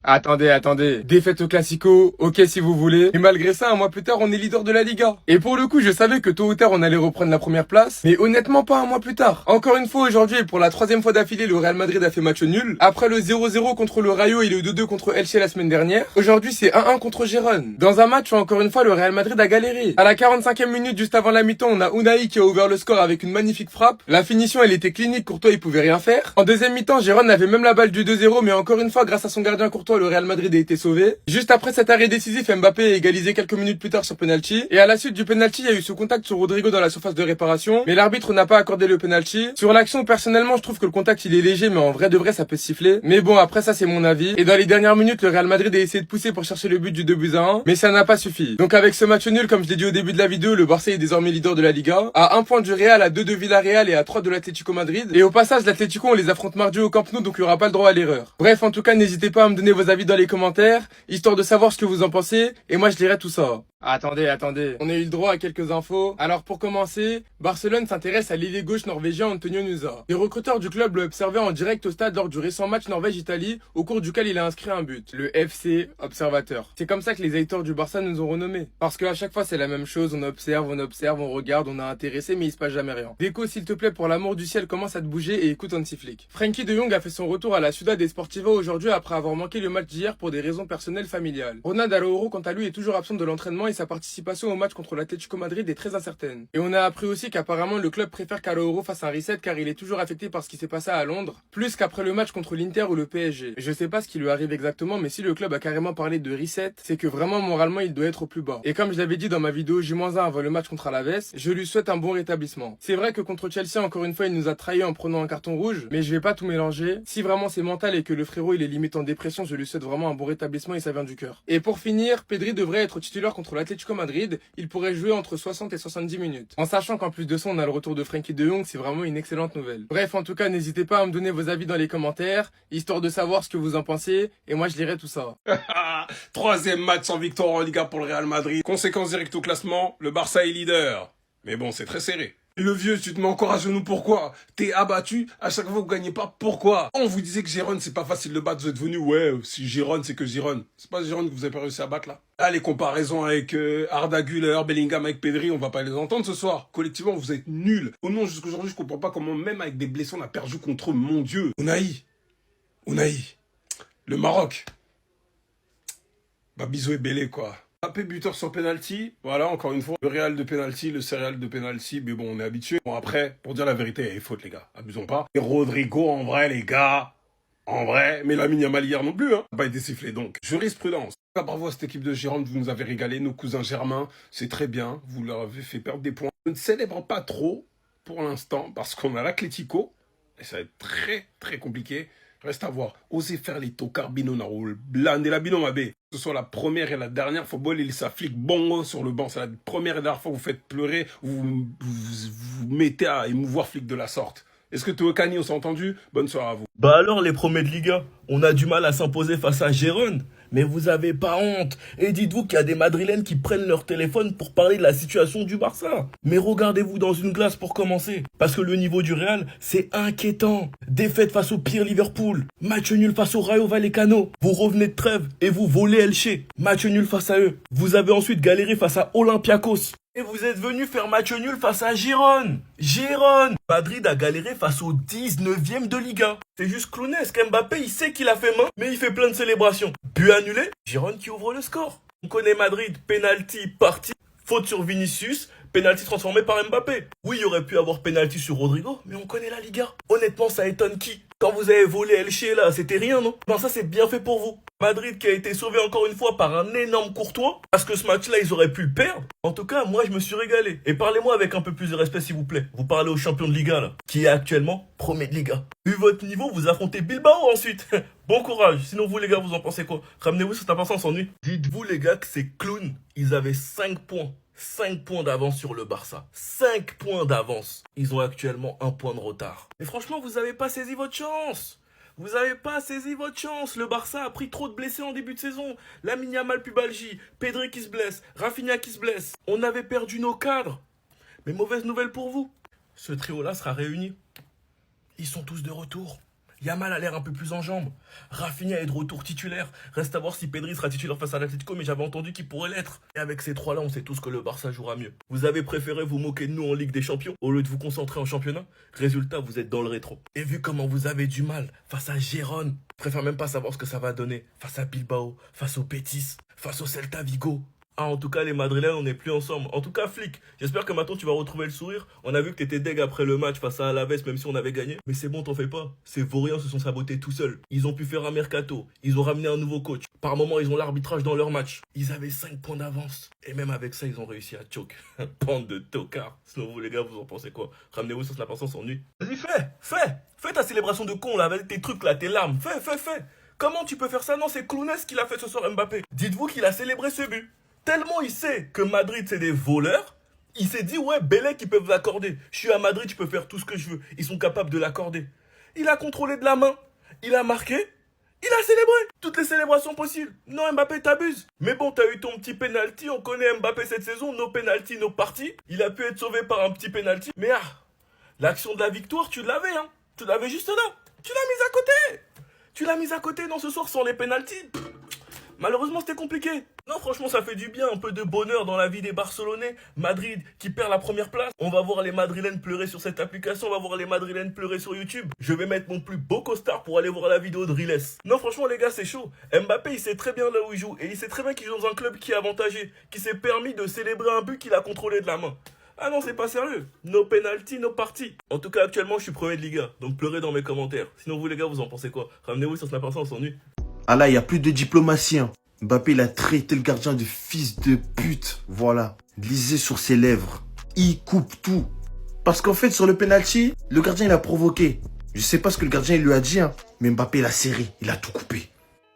Attendez. Défaite au Classico, ok si vous voulez. Mais malgré ça, un mois plus tard, on est leader de la Liga. Et pour le coup, je savais que tôt ou tard, on allait reprendre la première place. Mais honnêtement, pas un mois plus tard. Encore une fois, aujourd'hui, et pour la troisième fois d'affilée, le Real Madrid a fait match nul. Après le 0-0 contre le Rayo et le 2-2 contre Elche la semaine dernière. Aujourd'hui, c'est 1-1 contre Gérone. Dans un match où, encore une fois, le Real Madrid a galéré. À la 45e minute, juste avant la mi-temps, on a Unai qui a ouvert le score avec une magnifique frappe. La finition, elle était clinique. Courtois, il pouvait rien faire. En deuxième mi-temps, Gérone avait même la balle du 2-0, mais encore une fois, grâce à son gardien Courtois, le Real Madrid a été sauvé. Juste après cet arrêt décisif, Mbappé a égalisé quelques minutes plus tard sur penalty. Et à la suite du penalty, il y a eu ce contact sur Rodrigo dans la surface de réparation. Mais l'arbitre n'a pas accordé le penalty. Sur l'action, personnellement, je trouve que le contact il est léger, mais en vrai de vrai, ça peut siffler. Mais bon, après ça, c'est mon avis. Et dans les dernières minutes, le Real Madrid a essayé de pousser pour chercher le but du 2-1. Mais ça n'a pas suffi. Donc avec ce match nul, comme je l'ai dit au début de la vidéo, le Barça est désormais leader de la Liga. À 1 point du Real, à 2 de Villarreal et à 3 de l'Atlético Madrid. Et au passage, l'Atlético, on les affronte mardi au Camp Nou, donc il n'y aura pas le droit à l'erreur. Bref, en tout cas, n'hésitez pas à me donner vos avis dans les commentaires, histoire de savoir ce que vous en pensez, et moi je lirai tout ça. Attendez. On a eu le droit à quelques infos. Alors pour commencer, Barcelone s'intéresse à l'ailier gauche norvégien Antonio Nusa. Les recruteurs du club l'ont observé en direct au stade lors du récent match Norvège-Italie, au cours duquel il a inscrit un but. Le FC Observateur. C'est comme ça que les haters du Barça nous ont renommés. Parce qu'à chaque fois c'est la même chose, on observe, on regarde, on a intéressé, mais il se passe jamais rien. Déco, s'il te plaît, pour l'amour du ciel, commence à te bouger et écoute Hansi Flick. Frenkie de Jong a fait son retour à la Ciudad Deportiva aujourd'hui après avoir manqué le match d'hier pour des raisons personnelles familiales. Ronald Araújo, quant à lui, est toujours absent de l'entraînement et sa participation au match contre l'Atlético Madrid est très incertaine. Et on a appris aussi qu'apparemment le club préfère qu'Araújo fasse un reset car il est toujours affecté par ce qui s'est passé à Londres, plus qu'après le match contre l'Inter ou le PSG. Je sais pas ce qui lui arrive exactement, mais si le club a carrément parlé de reset, c'est que vraiment moralement il doit être au plus bas. Et comme je l'avais dit dans ma vidéo J-1 avant le match contre Alaves, je lui souhaite un bon rétablissement. C'est vrai que contre Chelsea, encore une fois, il nous a trahis en prenant un carton rouge, mais je vais pas tout mélanger. Si vraiment c'est mental et que le frérot il est limite en dépression, je lui souhaite vraiment un bon rétablissement et ça vient du cœur. Et pour finir, Pedri devrait être titulaire contre l'Atlético Madrid. Il pourrait jouer entre 60 et 70 minutes. En sachant qu'en plus de ça, on a le retour de Frenkie de Jong, c'est vraiment une excellente nouvelle. Bref, en tout cas, n'hésitez pas à me donner vos avis dans les commentaires, histoire de savoir ce que vous en pensez, et moi je lirai tout ça. Troisième match sans victoire en Liga pour le Real Madrid. Conséquence directe au classement, le Barça est leader. Mais bon, c'est très serré. Et le vieux, tu te mets encore à genoux, pourquoi? T'es abattu, à chaque fois vous gagnez pas, pourquoi? On vous disait que Gérone c'est pas facile de battre, vous êtes venu, ouais, si Gérone c'est que Gérone. C'est pas Gérone que vous avez pas réussi à battre là. Là, les comparaisons avec Arda Güler, Bellingham avec Pedri, on va pas les entendre ce soir. Collectivement, vous êtes nuls. Au nom, jusqu'aujourd'hui, je comprends pas comment même avec des blessés on a perdu contre eux, mon Dieu. Unai, le Maroc. Bah bisous et belé quoi. Mbappé buteur sur penalty, voilà encore une fois, le Real de penalty, le céréal de penalty, mais bon on est habitué. Bon après, pour dire la vérité, il y a faute les gars, abusons pas. Et Rodrigo en vrai les gars, en vrai, mais Lamine Yamal hier non plus, hein, n'a pas été sifflé donc. Jurisprudence. Bravo à cette équipe de Gironde, vous nous avez régalé, nos cousins germains, c'est très bien, vous leur avez fait perdre des points. Je ne célèbre pas trop pour l'instant parce qu'on a l'Atlético, et ça va être très compliqué. Reste à voir. Osez faire les tocards binonarol. Blindez la binon, Que ce soit la première et la dernière fois, il s'affique bongo sur le banc. C'est la première et dernière fois que vous faites pleurer, vous mettez à émouvoir flic de la sorte. Est-ce que Théo Cani, on s'est entendu? Bonne soirée à vous. Bah alors les premiers de Liga, on a du mal à s'imposer face à Gérone. Mais vous avez pas honte. Et dites-vous qu'il y a des Madrilènes qui prennent leur téléphone pour parler de la situation du Barça. Mais regardez-vous dans une glace pour commencer. Parce que le niveau du Real, c'est inquiétant. Défaite face au pire Liverpool. Match nul face au Rayo Vallecano. Vous revenez de trêve et vous volez Elche. Match nul face à eux. Vous avez ensuite galéré face à Olympiakos. Et vous êtes venu faire match nul face à Gérone. Madrid a galéré face au 19e de Liga. C'est juste clownesque. Mbappé, il sait qu'il a fait main, mais il fait plein de célébrations. But annulé, Gérone qui ouvre le score. On connaît Madrid, penalty, parti, faute sur Vinicius, penalty transformé par Mbappé. Oui, il y aurait pu avoir penalty sur Rodrigo, mais on connaît la Liga. Honnêtement, ça étonne qui? Quand vous avez volé Elche là, c'était rien, non? Ben ça, c'est bien fait pour vous. Madrid qui a été sauvé encore une fois par un énorme Courtois, parce que ce match-là, ils auraient pu le perdre. En tout cas, moi, je me suis régalé. Et parlez-moi avec un peu plus de respect, s'il vous plaît. Vous parlez au champion de Liga, là, qui est actuellement premier de Liga. Vu votre niveau, vous affrontez Bilbao ensuite. Bon courage. Sinon, vous, les gars, vous en pensez quoi? Ramenez-vous sur ta personne s'ennuie. Dites-vous, les gars, que ces clowns, ils avaient 5 points. 5 points d'avance sur le Barça. 5 points d'avance. Ils ont actuellement 1 point de retard. Mais franchement, vous avez pas saisi votre chance. Vous avez pas saisi votre chance. Le Barça a pris trop de blessés en début de saison. Lamine Yamal pubalgie, Pedri qui se blesse, Rafinha qui se blesse. On avait perdu nos cadres. Mais mauvaise nouvelle pour vous. Ce trio-là sera réuni. Ils sont tous de retour. Yamal a l'air un peu plus en jambes. Rafinha est de retour titulaire. Reste à voir si Pedri sera titulaire face à l'Atlético, mais j'avais entendu qu'il pourrait l'être. Et avec ces trois-là, on sait tous que le Barça jouera mieux. Vous avez préféré vous moquer de nous en Ligue des Champions au lieu de vous concentrer en championnat. Résultat, vous êtes dans le rétro. Et vu comment vous avez du mal face à Gérone, je préfère même pas savoir ce que ça va donner. Face à Bilbao, face au Betis, face au Celta Vigo. Ah, en tout cas, les Madrilènes, on n'est plus ensemble. En tout cas, Flick, j'espère que maintenant tu vas retrouver le sourire. On a vu que t'étais deg après le match face à Alaves, même si on avait gagné. Mais c'est bon, t'en fais pas. Ces vauriens se sont sabotés tout seuls. Ils ont pu faire un mercato. Ils ont ramené un nouveau coach. Par moments, ils ont l'arbitrage dans leur match. Ils avaient 5 points d'avance. Et même avec ça, ils ont réussi à choke. Bande de tocards. Sinon, vous, les gars, vous en pensez quoi? Ramenez-vous sur la personne s'ennuie. Vas-y, fais ta célébration de con, là, avec tes trucs, là, tes larmes. Fais. Comment tu peux faire ça? Non, c'est Clounès qui l'a fait ce soir, Mbappé. Dites-vous qu'il a célébré ce but. Tellement il sait que Madrid c'est des voleurs, il s'est dit ouais, Bélec ils peuvent l'accorder. Je suis à Madrid, je peux faire tout ce que je veux. Ils sont capables de l'accorder. Il a contrôlé de la main, il a marqué, il a célébré. Toutes les célébrations possibles. Non, Mbappé t'abuses. Mais bon, t'as eu ton petit penalty, on connaît Mbappé cette saison, nos penalty, nos parties. Il a pu être sauvé par un petit penalty. Mais l'action de la victoire, tu l'avais, hein. Tu l'avais juste là. Tu l'as mise à côté. Tu l'as mise à côté, non, ce soir sans les penalties. Malheureusement, c'était compliqué. Non, franchement, ça fait du bien, un peu de bonheur dans la vie des Barcelonais. Madrid qui perd la première place. On va voir les Madrilènes pleurer sur cette application. On va voir les Madrilènes pleurer sur YouTube. Je vais mettre mon plus beau costard pour aller voir la vidéo de Riles. Non, franchement, les gars, c'est chaud. Mbappé, il sait très bien là où il joue. Et il sait très bien qu'il joue dans un club qui est avantagé. Qui s'est permis de célébrer un but qu'il a contrôlé de la main. Ah non, c'est pas sérieux. No penalty, no party. En tout cas, actuellement, je suis premier de Liga. Donc pleurez dans mes commentaires. Sinon, vous, les gars, vous en pensez quoi? Ramenez-vous sur Snap, on s'ennuie. Ah là, il n'y a plus de diplomatie. Hein. Mbappé, il a traité le gardien de fils de pute. Voilà. Lisez sur ses lèvres. Il coupe tout. Parce qu'en fait, sur le penalty, le gardien, il a provoqué. Je sais pas ce que le gardien, il lui a dit. Hein. Mais Mbappé, il a serré. Il a tout coupé.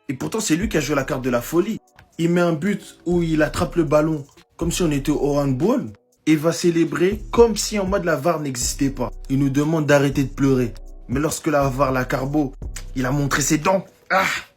Et pourtant, c'est lui qui a joué la carte de la folie. Il met un but où il attrape le ballon comme si on était au handball. Et va célébrer comme si en mode la VAR n'existait pas. Il nous demande d'arrêter de pleurer. Mais lorsque la VAR, la carbo, il a montré ses dents.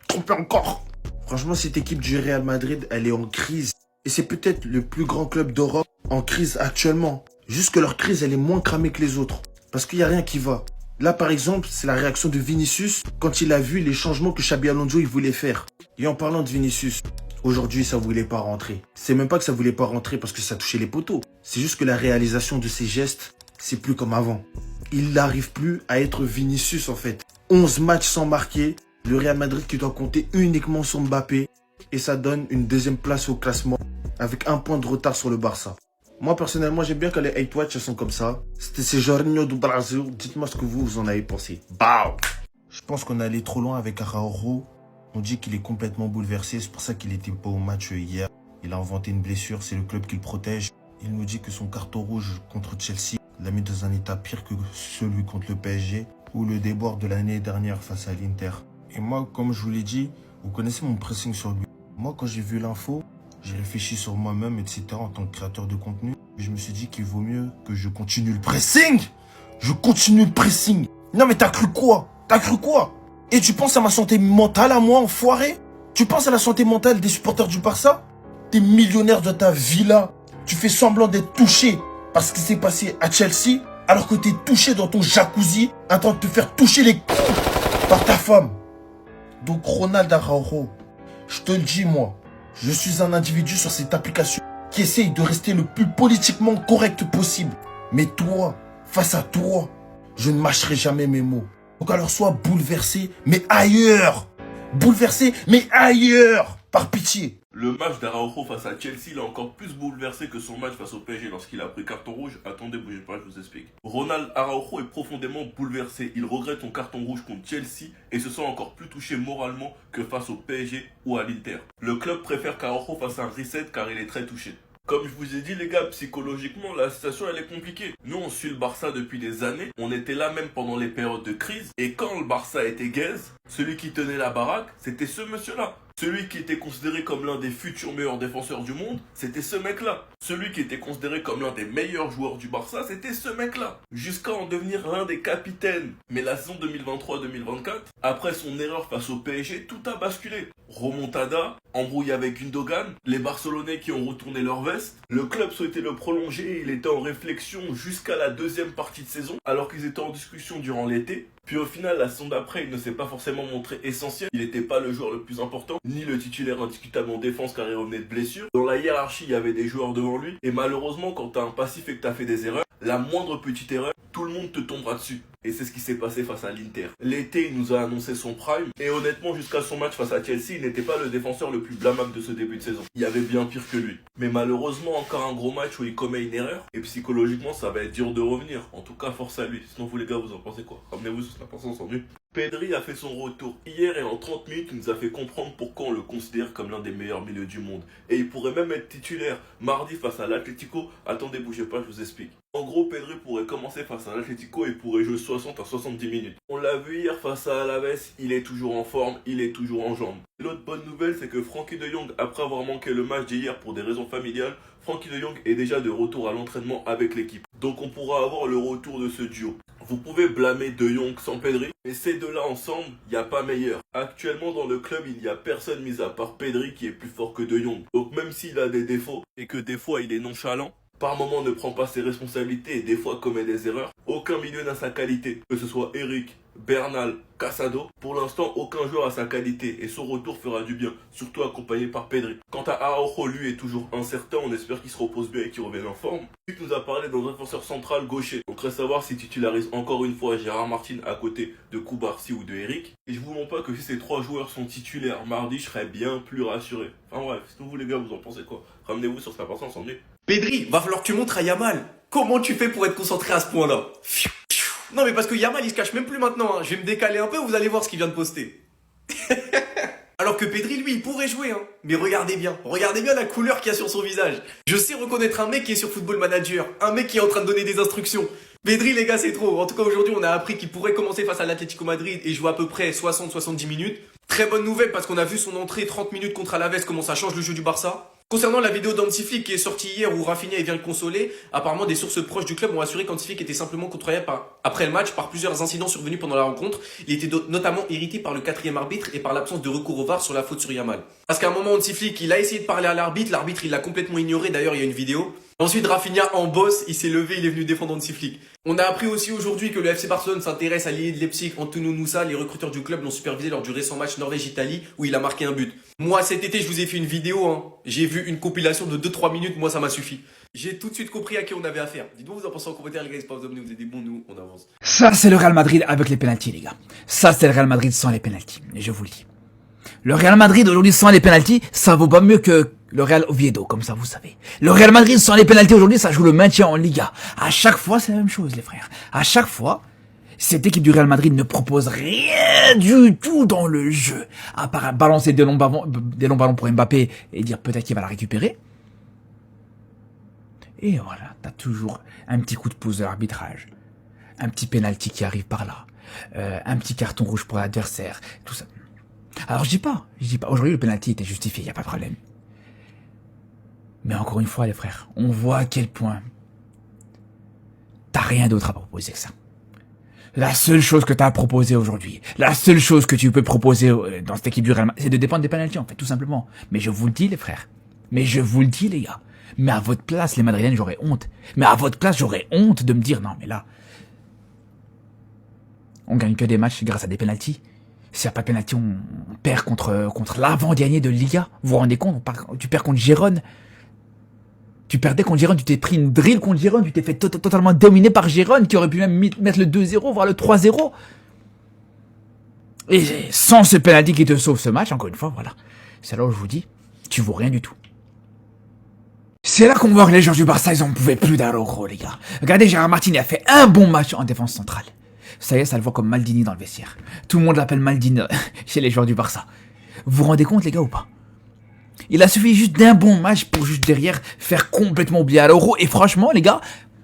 Trompé encore. Franchement, cette équipe du Real Madrid, elle est en crise. Et c'est peut-être le plus grand club d'Europe en crise actuellement. Juste que leur crise, elle est moins cramée que les autres. Parce qu'il n'y a rien qui va. Là, par exemple, c'est la réaction de Vinicius quand il a vu les changements que Xabi Alonso il voulait faire. Et en parlant de Vinicius, aujourd'hui, ça voulait pas rentrer. C'est même pas que ça voulait pas rentrer parce que ça touchait les poteaux. C'est juste que la réalisation de ses gestes, c'est plus comme avant. Il n'arrive plus à être Vinicius, en fait. 11 matchs sans marquer. Le Real Madrid qui doit compter uniquement sur Mbappé. Et ça donne une deuxième place au classement avec 1 point de retard sur le Barça. Moi, personnellement, j'aime bien quand les hate watch sont comme ça. C'était ces Jorginho du Brasil. Dites-moi ce que vous en avez pensé. Bao. Je pense qu'on est allé trop loin avec Araujo. On dit qu'il est complètement bouleversé. C'est pour ça qu'il n'était pas au match hier. Il a inventé une blessure. C'est le club qui le protège. Il nous dit que son carton rouge contre Chelsea l'a mis dans un état pire que celui contre le PSG ou le déboire de l'année dernière face à l'Inter. Et moi, comme je vous l'ai dit, vous connaissez mon pressing sur lui. Moi, quand j'ai vu l'info, j'ai réfléchi sur moi-même, etc. en tant que créateur de contenu. Et je me suis dit qu'il vaut mieux que je continue le pressing. Je continue le pressing. Non mais t'as cru quoi? Et tu penses à ma santé mentale à moi, enfoiré? Tu penses à la santé mentale des supporters du Barça? T'es millionnaire de ta villa. Tu fais semblant d'être touché par ce qui s'est passé à Chelsea, alors que t'es touché dans ton jacuzzi, en train de te faire toucher les couilles par ta femme. Donc Ronald Araujo, je te le dis moi, je suis un individu sur cette application qui essaye de rester le plus politiquement correct possible. Mais toi, face à toi, je ne mâcherai jamais mes mots. Donc alors sois bouleversé, mais ailleurs. Bouleversé, mais ailleurs. Par pitié. Le match d'Araujo face à Chelsea l'a encore plus bouleversé que son match face au PSG lorsqu'il a pris carton rouge. Attendez, bougez pas, je vous explique. Ronald Araujo est profondément bouleversé. Il regrette son carton rouge contre Chelsea et se sent encore plus touché moralement que face au PSG ou à l'Inter. Le club préfère qu'Araujo fasse un reset car il est très touché. Comme je vous ai dit les gars, psychologiquement la situation elle est compliquée. Nous on suit le Barça depuis des années, on était là même pendant les périodes de crise. Et quand le Barça était gaze, celui qui tenait la baraque, c'était ce monsieur-là. Celui qui était considéré comme l'un des futurs meilleurs défenseurs du monde, c'était ce mec-là. Celui qui était considéré comme l'un des meilleurs joueurs du Barça, c'était ce mec-là. Jusqu'à en devenir l'un des capitaines. Mais la saison 2023-2024, après son erreur face au PSG, tout a basculé. Remontada, embrouille avec Gundogan, les Barcelonais qui ont retourné leur veste. Le club souhaitait le prolonger et il était en réflexion jusqu'à la deuxième partie de saison, alors qu'ils étaient en discussion durant l'été. Puis au final, la saison d'après, il ne s'est pas forcément montré essentiel. Il n'était pas le joueur le plus important, ni le titulaire indiscutable en défense car il revenait de blessure. Dans la hiérarchie, il y avait des joueurs devant lui. Et malheureusement, quand tu as un passif et que tu as fait des erreurs, la moindre petite erreur, tout le monde te tombera dessus. Et c'est ce qui s'est passé face à l'Inter. L'été, il nous a annoncé son prime. Et honnêtement, jusqu'à son match face à Chelsea, il n'était pas le défenseur le plus blâmable de ce début de saison. Il y avait bien pire que lui. Mais malheureusement, encore un gros match où il commet une erreur. Et psychologiquement, ça va être dur de revenir. En tout cas, force à lui. Sinon, vous les gars, vous en pensez quoi? Ramenez-vous sur la personne sans nu. Pedri a fait son retour hier et en 30 minutes, il nous a fait comprendre pourquoi on le considère comme l'un des meilleurs milieux du monde. Et il pourrait même être titulaire mardi face à l'Atlético. Attendez, bougez pas, je vous explique. En gros, Pedri pourrait commencer face à l'Atlético et pourrait jouer 60 à 70 minutes. On l'a vu hier face à Alaves, il est toujours en forme, il est toujours en jambes. L'autre bonne nouvelle, c'est que Frenkie de Jong, après avoir manqué le match d'hier pour des raisons familiales, Frenkie de Jong est déjà de retour à l'entraînement avec l'équipe. Donc on pourra avoir le retour de ce duo. Vous pouvez blâmer De Jong sans Pedri, mais ces deux-là ensemble, il n'y a pas meilleur. Actuellement dans le club, il n'y a personne mis à part Pedri qui est plus fort que De Jong. Donc même s'il a des défauts, et que des fois il est nonchalant, par moment ne prend pas ses responsabilités et des fois commet des erreurs, aucun milieu n'a sa qualité. Que ce soit Eric, Bernal, Casado, pour l'instant aucun joueur a sa qualité et son retour fera du bien, surtout accompagné par Pedri. Quant à Araujo, lui est toujours incertain, on espère qu'il se repose bien et qu'il revienne en forme. Luc nous a parlé d'un défenseur central gaucher, donc reste à savoir s'il titularise encore une fois Gérard Martin à côté de Koubarsi ou de Eric. Et je vous mens pas que si ces trois joueurs sont titulaires mardi, je serais bien plus rassuré. Enfin bref, sinon vous les gars, vous en pensez quoi? Ramenez-vous sur sa personne sans nu. Pedri, va falloir que tu montres à Yamal. Comment tu fais pour être concentré à ce point-là? Non mais parce que Yamal il se cache même plus maintenant, hein. Je vais me décaler un peu, vous allez voir ce qu'il vient de poster. Alors que Pedri lui il pourrait jouer, hein. Mais regardez bien la couleur qu'il y a sur son visage. Je sais reconnaître un mec qui est sur Football Manager, un mec qui est en train de donner des instructions. Pedri les gars c'est trop. En tout cas aujourd'hui on a appris qu'il pourrait commencer face à l'Atlético Madrid et jouer à peu près 60-70 minutes. Très bonne nouvelle parce qu'on a vu son entrée 30 minutes contre Alaves, comment ça change le jeu du Barça. Concernant la vidéo d'Hansi Flick qui est sortie hier où Rafinha vient le consoler, apparemment des sources proches du club ont assuré qu'Hansi Flick était simplement contrarié après le match par plusieurs incidents survenus pendant la rencontre. Il était notamment irrité par le quatrième arbitre et par l'absence de recours au VAR sur la faute sur Yamal. Parce qu'à un moment Hansi Flick il a essayé de parler à l'arbitre il l'a complètement ignoré, d'ailleurs il y a une vidéo. Ensuite Rafinha en boss, il s'est levé, il est venu défendre Hansi Flick. On a appris aussi aujourd'hui que le FC Barcelone s'intéresse à l'ailier de Leipzig, Antonio Nusa. Les recruteurs du club l'ont supervisé lors du récent match Norvège-Italie où il a marqué un but. Moi cet été je vous ai fait une vidéo, hein. J'ai vu une compilation de 2-3 minutes, moi ça m'a suffi. J'ai tout de suite compris à qui on avait affaire. Dites-moi vous en pensez en commentaire les gars, n'hésitez pas à vous abonner, vous êtes des bons, nous on avance. Ça c'est le Real Madrid avec les pénaltys les gars. Ça c'est le Real Madrid sans les pénaltys, et je vous le dis. Le Real Madrid aujourd'hui sans les pénaltys, ça vaut pas mieux que le Real Oviedo, comme ça vous savez. Le Real Madrid sans les pénaltys aujourd'hui, ça joue le maintien en Liga. À chaque fois, c'est la même chose les frères. À chaque fois, cette équipe du Real Madrid ne propose rien du tout dans le jeu. À part balancer des longs ballons pour Mbappé et dire peut-être qu'il va la récupérer. Et voilà, t'as toujours un petit coup de pouce de l'arbitrage. Un petit pénalty qui arrive par là. Un petit carton rouge pour l'adversaire. Tout ça. Alors je dis pas. Aujourd'hui le penalty était justifié, y a pas de problème. Mais encore une fois les frères, on voit à quel point t'as rien d'autre à proposer que ça. La seule chose que t'as à proposer aujourd'hui, la seule chose que tu peux proposer dans cette équipe du Real Madrid, c'est de dépendre des penaltys en fait, tout simplement. Mais je vous le dis les frères, mais je vous le dis les gars, mais à votre place les Madrilènes j'aurais honte. Mais à votre place j'aurais honte de me dire non mais là, on gagne que des matchs grâce à des penaltys. S'il n'y a pas de penalty, on perd contre l'avant-dernier de Liga. Vous vous rendez compte, tu perds contre Gérone. Tu perdais contre Gérone, tu t'es pris une drill contre Gérone, tu t'es fait totalement dominer par Gérone, qui aurait pu même mettre le 2-0, voire le 3-0. Et sans ce penalty qui te sauve ce match, encore une fois, voilà. C'est là où je vous dis, tu vaux rien du tout. C'est là qu'on voit que les joueurs du Barça, ils en pouvaient plus d'Araujo, les gars. Regardez, Gérard Martin, il a fait un bon match en défense centrale. Ça y est, ça le voit comme Maldini dans le vestiaire. Tout le monde l'appelle Maldini chez les joueurs du Barça. Vous vous rendez compte les gars ou pas? Il a suffi juste d'un bon match pour juste derrière faire complètement oublier Araujo. Et franchement les gars,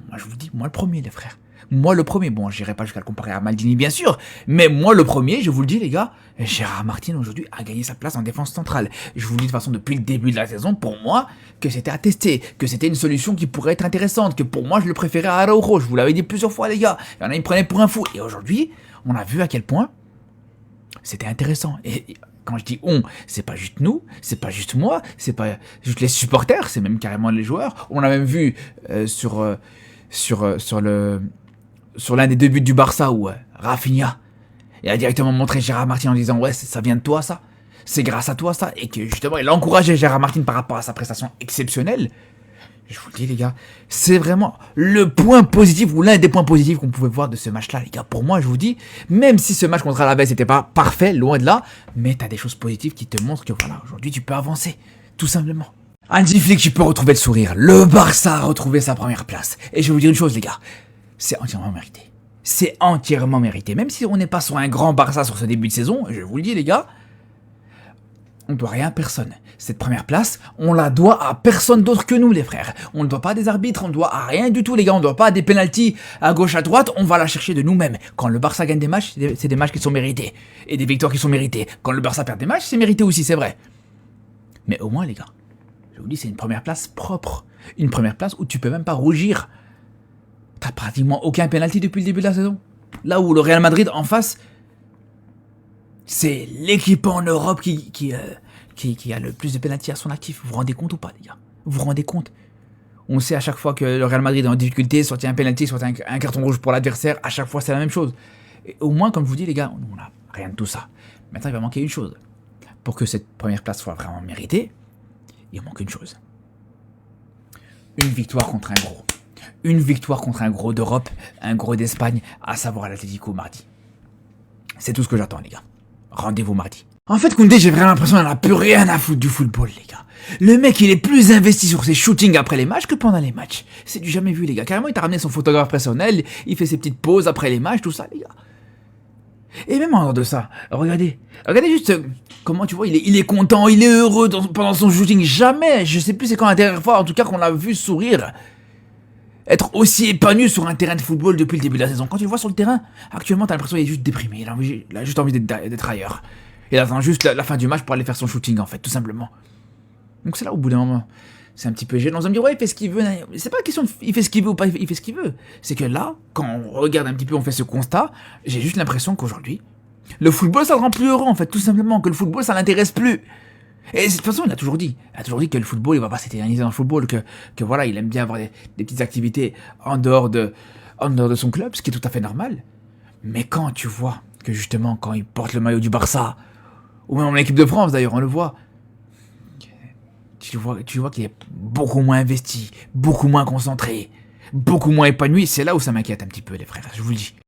moi je vous dis, moi le premier les frères. Moi le premier, bon j'irai pas jusqu'à le comparer à Maldini bien sûr. Mais moi le premier, je vous le dis les gars, Gérard Martin aujourd'hui a gagné sa place en défense centrale. Je vous le dis de toute façon depuis le début de la saison, pour moi, que c'était à tester. Que c'était une solution qui pourrait être intéressante. Que pour moi je le préférais à Araujo. Je vous l'avais dit plusieurs fois les gars. Il y en a, ils me prenaient pour un fou. Et aujourd'hui, on a vu à quel point c'était intéressant. Et quand je dis on, c'est pas juste nous, c'est pas juste moi, c'est pas juste les supporters, c'est même carrément les joueurs. On a même vu sur l'un des deux buts du Barça où Rafinha Il a directement montré Gérard Martin en disant ouais, ça vient de toi ça. C'est grâce à toi ça. Et que justement, il a encouragé Gérard Martin par rapport à sa prestation exceptionnelle. Je vous le dis les gars, c'est vraiment le point positif ou l'un des points positifs qu'on pouvait voir de ce match-là les gars. Pour moi je vous dis, même si ce match contre Alaves n'était pas parfait, loin de là, mais t'as des choses positives qui te montrent que voilà, aujourd'hui tu peux avancer, tout simplement. Hansi Flick, tu peux retrouver le sourire. Le Barça a retrouvé sa première place. Et je vais vous dire une chose les gars, c'est entièrement mérité. C'est entièrement mérité. Même si on n'est pas sur un grand Barça sur ce début de saison, je vous le dis les gars, on ne doit rien à personne. Cette première place, on la doit à personne d'autre que nous, les frères. On ne doit pas à des arbitres, on ne doit à rien du tout, les gars. On ne doit pas à des pénaltys à gauche, à droite. On va la chercher de nous-mêmes. Quand le Barça gagne des matchs, c'est des matchs qui sont mérités. Et des victoires qui sont méritées. Quand le Barça perd des matchs, c'est mérité aussi, c'est vrai. Mais au moins, les gars, je vous dis, c'est une première place propre. Une première place où tu peux même pas rougir. T'as pratiquement aucun pénalty depuis le début de la saison. Là où le Real Madrid, en face, c'est l'équipe en Europe qui a le plus de pénalty à son actif. Vous vous rendez compte ou pas, les gars? Vous vous rendez compte? On sait à chaque fois que le Real Madrid est en difficulté, soit il y a un pénalty, soit un carton rouge pour l'adversaire, à chaque fois c'est la même chose. Et au moins, comme je vous dis, les gars, on n'a rien de tout ça. Maintenant, il va manquer une chose. Pour que cette première place soit vraiment méritée, il manque une chose. Une victoire contre un gros. Une victoire contre un gros d'Europe, un gros d'Espagne, à savoir l'Atlético mardi. C'est tout ce que j'attends, les gars. Rendez-vous mardi. En fait, Koundé, j'ai vraiment l'impression qu'il n'en a plus rien à foutre du football, les gars. Le mec, il est plus investi sur ses shootings après les matchs que pendant les matchs. C'est du jamais vu, les gars. Carrément, il t'a ramené son photographe personnel, il fait ses petites pauses après les matchs, tout ça, les gars. Et même en dehors de ça, regardez juste comment tu vois, il est content, il est heureux pendant son shooting. Jamais, je sais plus c'est quand la dernière fois, en tout cas, qu'on l'a vu sourire. Être aussi épanoui sur un terrain de football depuis le début de la saison. Quand tu le vois sur le terrain, actuellement, t'as l'impression qu'il est juste déprimé. Il a juste envie d'être ailleurs. Il attend juste la fin du match pour aller faire son shooting, en fait, tout simplement. Donc c'est là, au bout d'un moment, c'est un petit peu gênant. On va me dire, ouais, il fait ce qu'il veut. C'est pas la question de il fait ce qu'il veut ou pas, il fait ce qu'il veut. C'est que là, quand on regarde un petit peu, on fait ce constat, j'ai juste l'impression qu'aujourd'hui, le football, ça le rend plus heureux, en fait, tout simplement. Que le football, ça l'intéresse plus. Et de toute façon, il a toujours dit que le football, il va pas s'éterniser dans le football, que voilà, il aime bien avoir des petites activités en dehors de son club, ce qui est tout à fait normal. Mais quand tu vois que justement, quand il porte le maillot du Barça, ou même en équipe de France d'ailleurs, on le voit, tu vois qu'il est beaucoup moins investi, beaucoup moins concentré, beaucoup moins épanoui, c'est là où ça m'inquiète un petit peu les frères, je vous le dis.